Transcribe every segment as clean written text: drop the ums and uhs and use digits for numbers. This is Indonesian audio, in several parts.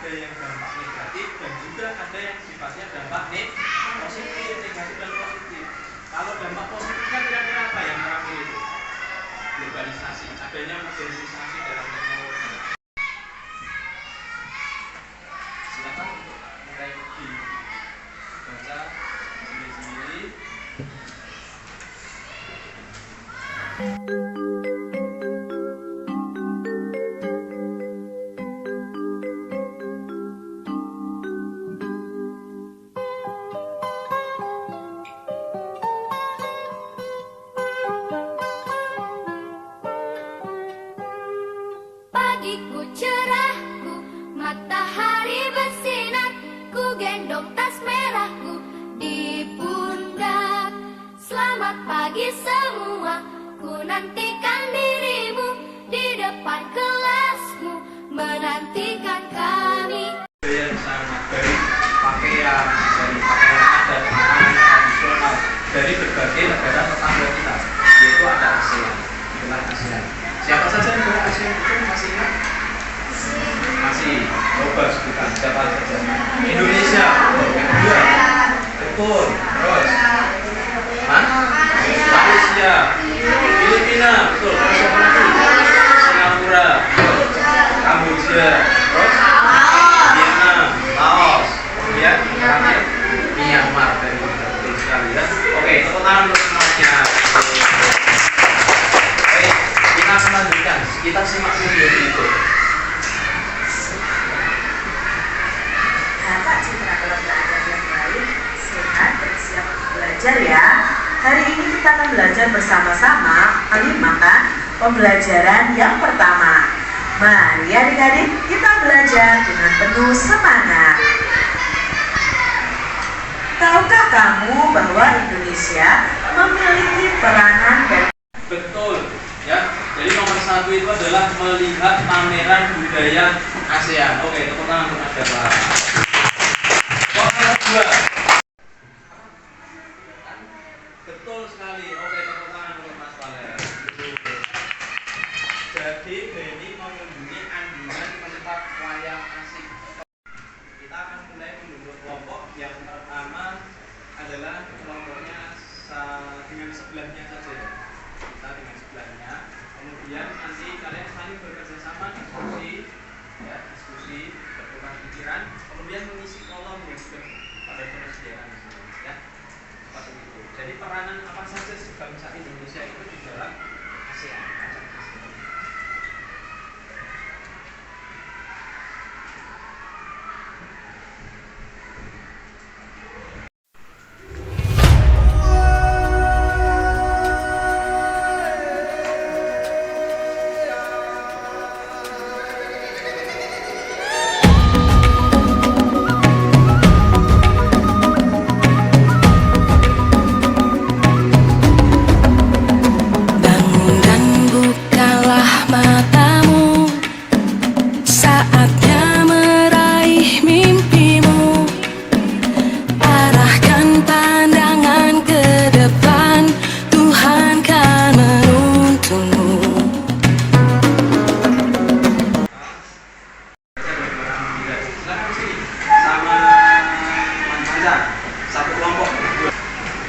ada yang dampak negatif dan juga ada yang sifatnya dampak positif, negatif dan positif. Kalau dampak positifnya kira-kira apa yang terakhir itu? Globalisasi, adanya modernisasi dalam teknologi. Silakan untuk mulai dibaca sendiri-sendiri. Pagiku cerahku, matahari bersinar, ku gendong tas merahku di pundak. Selamat pagi semua, ku nantikan dirimu di depan kelasmu, menantikan kami. Budaya sangat dari pakaian adat, makanan tradisional dari berbagai negara tetangga kita, yaitu ada ASEAN, itulah ASEAN. Siapa saja negara ASEAN itu masih ingat? Masih. Coba sebutkan siapa saja. Indonesia, yang kedua. Betul. Terus. Malaysia, Filipina, betul. Terus siapa lagi? Singapura, Kamboja, terus Vietnam, Laos, kemudian terakhir Myanmar dari betul sekali ya. Oke, tepuk tangan untuk semuanya. Oke, kita akan lanjutkan. Kita simak video itu. Bapak Citra kalau belajar yang baik, sehat, bersiap belajar ya. Hari ini kita akan belajar bersama-sama. Maka pembelajaran yang pertama. Mari adik-adik kita belajar dengan penuh semangat. Tahukah kamu bahwa Indonesia memiliki peranan dan Betul ya. Jadi nomor satu itu adalah melihat pameran budaya ASEAN. Oke, tepuk tangan untuk Mas Dava. Nomor dua. Betul sekali. Oke, tepuk tangan untuk Mas Valer. Jadi Beni mengunjungi Andungan tempat wayang asik. Kita akan mulai membentuk kelompok. Yang pertama adalah kelompoknya dengan sebelahnya saja. Kita dengan sebelahnya. Kemudian nanti kalian saling bekerja sama, diskusi, bertukar pikiran, kemudian mengisi kolom yang sudah pada persediaan di sini, ya. Seperti itu. Jadi peranan apa saja sih bangsa Indonesia itu di dalam ASEAN?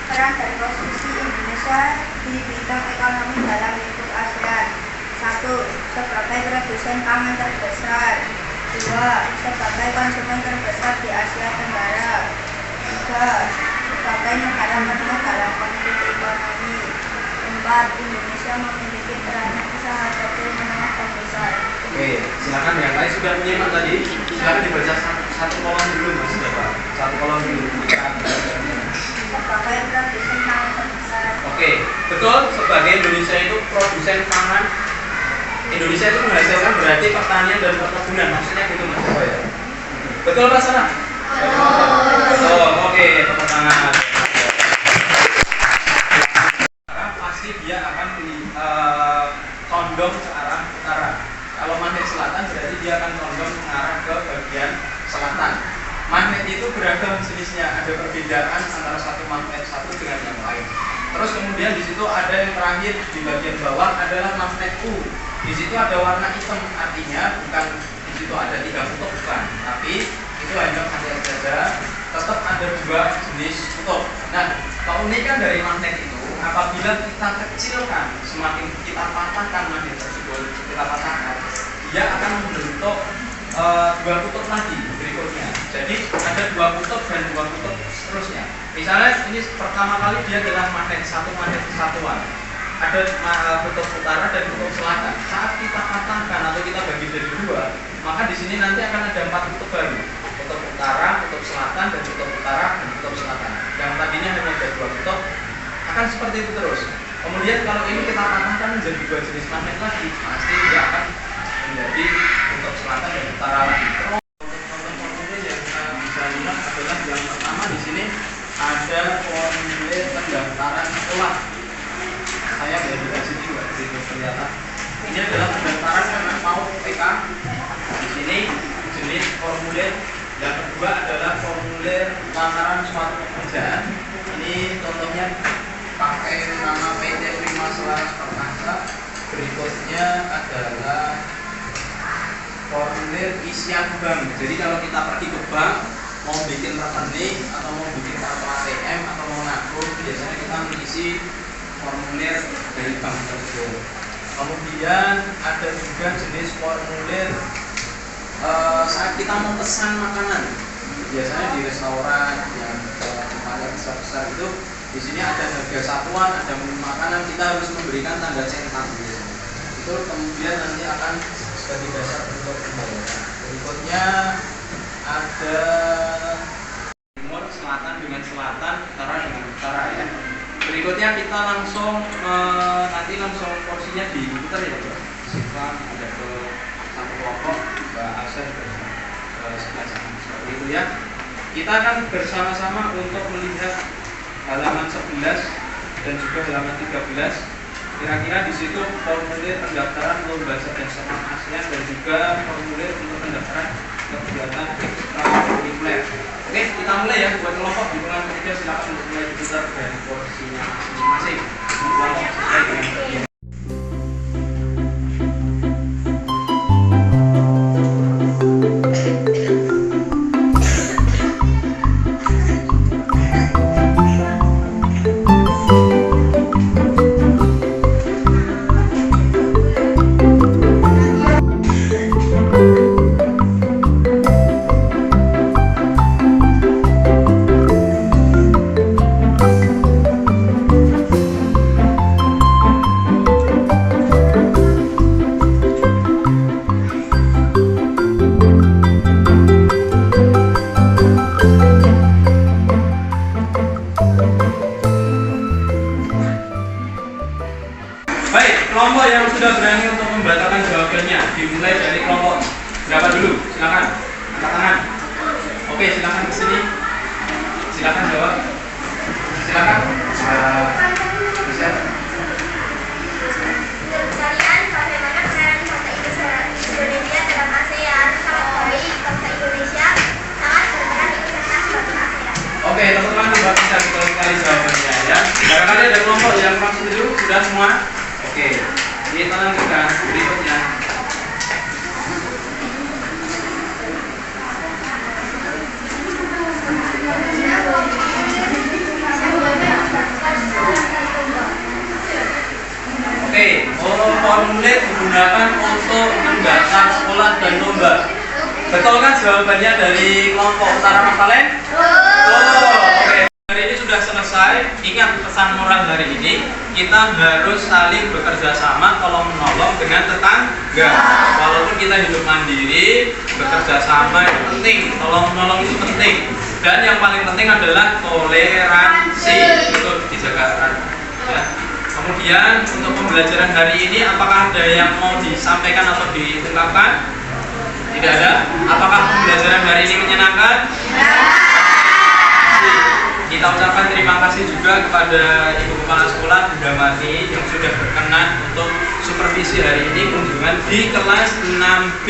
Peran dan posisi Indonesia di bidang ekonomi dalam lingkup ASEAN. 1. Sebagai produsen pangan terbesar. 2. Sebagai konsumen terbesar di Asia Tenggara. 3. Sebagai negara penuh dalam konflik ekonomi. 4. Indonesia memiliki peranan usaha kecil, menengah, dan besar. Oke, silakan yang lain sudah menyimak tadi. Silakan dibaca satu kolom dulu, Mas Dava. Satu kolom dulu. Sebagai produsen pangan terbesar. Oke, betul. Sebagai Indonesia itu produsen pangan, Indonesia itu menghasilkan berarti pertanian dan perkebunan. Maksudnya gitu Mas Dava ya. Betul Pak Sana? Betul. Oke, tepuk tangan. Pasti dia akan condong ke arah utara. Kalau magnet selatan berarti dia akan condong mengarah ke bagian selatan. Magnet itu beragam jenisnya, ada perbedaan antara satu magnet satu dengan yang lain. Terus kemudian di situ ada yang terakhir di bagian bawah adalah magnet U. Di situ ada warna hitam, artinya bukan di situ ada 3 kutub, bukan. tapi itu hanya magnet saja. Tetap ada dua jenis kutub. Nah, keunikan dari magnet itu apabila kita kecilkan, semakin kita patahkan magnet tersebut, kita patahkan, dia akan membentuk dua kutub lagi berikutnya. Jadi ada dua kutub dan dua kutub seterusnya. Misalnya ini pertama kali dia adalah magnet kesatuan. Ada kutub utara dan kutub selatan. Saat kita patahkan atau kita bagi jadi dua, maka di sini nanti akan ada 4 kutub baru. Kutub utara, kutub selatan, dan kutub utara dan kutub selatan. Yang tadinya hanya ada 2 kutub, akan seperti itu terus. Kemudian kalau ini kita patahkan menjadi 2 jenis magnet lagi, pasti dia akan menjadi kutub selatan dan utara lagi. Formulir yang kita bisa lihat adalah yang pertama di sini ada formulir pendaftaran sekolah. Saya nggak dikasih juga begitu kelihatan. Ini adalah pendaftaran karena mau PK. Di sini jenis formulir. Yang kedua adalah formulir lamaran suatu pekerjaan. Ini contohnya pakai nama PT Prima Selaras Perkasa. Berikutnya adalah formulir isian bank. Jadi kalau kita pergi ke bank, mau bikin rekening atau mau bikin kartu ATM atau mau nabung, biasanya kita mengisi formulir dari bank tersebut. Kemudian ada juga jenis formulir saat kita mau pesan makanan, biasanya di restoran yang tempatnya besar-besar itu, di sini ada harga satuan, ada menu makanan, kita harus memberikan tanda centang. Itu kemudian nanti akan sebagai dasar untuk pembayaran. Berikutnya ada timur, selatan dengan selatan, utara dengan utara ya. Berikutnya kita langsung nanti langsung porsinya diputar ya Pak. Sekarang ada ke satu kelompok, Mbak Asep ke sebelah sana. Seperti itu ya. Kita akan bersama-sama untuk melihat halaman 11 dan juga halaman 13. Kira-kira di situ formulir pendaftaran lomba cerdas cermat ASEAN dan juga formulir untuk pendaftaran kegiatan ekstrakurikuler. Oke, kita mulai ya buat kelompok di bulan ketiga, silakan untuk mulai diputar dari porsinya masing-masing. Kelompok sesuai dengan bagian. Kelompok yang sudah berani untuk membatalkan jawabannya dimulai dari kelompok berapa dulu? Silakan angkat tangan. Oke, silakan ke sini. Silakan jawab. Silakan. Bisa. Sekalian, bagaimana peran bangsa Indonesia dalam ASEAN? Sangat baik, bangsa Indonesia sangat berperan ikut serta sebagai ASEAN. Oke, teman-teman coba bisa betul sekali jawabannya ya. Barangkali ada kelompok yang langsung dulu sudah semua. Oke, kita lanjutkan berikutnya. Oke, formulir digunakan untuk mendaftar sekolah dan lomba. Betul kan jawabannya dari kelompok utara Magdalen? Oke. Hari ini sudah selesai. Ingat pesan moral hari ini, kita harus saling bekerja sama tolong menolong dengan tetangga. Walaupun kita hidup mandiri, bekerja sama itu penting, tolong menolong itu penting. Dan yang paling penting adalah toleransi, itu dijaga erat. Ya. Kemudian untuk pembelajaran hari ini, apakah ada yang mau disampaikan atau diungkapkan? Tidak ada. Apakah pembelajaran hari ini menyenangkan? Kita ucapkan terima kasih juga kepada Ibu Kepala Sekolah Bunda Mati yang sudah berkenan untuk supervisi hari ini kunjungan di kelas 6B.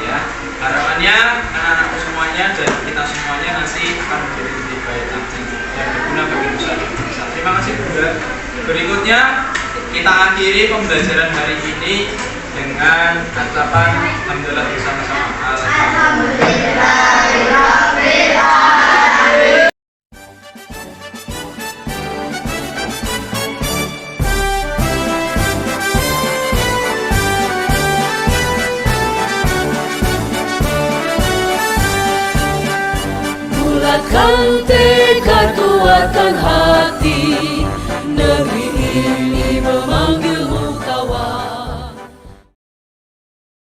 Ya, harapannya anak-anakku semuanya dan kita semuanya nanti akan menjadi lebih baik nanti yang berguna bagi nusa dan bangsa. Terima kasih Bunda. Berikutnya kita akhiri pembelajaran hari ini dengan ucapan alhamdulillah bersama-sama. Alhamdulillah. Kau tegar kuatkan hati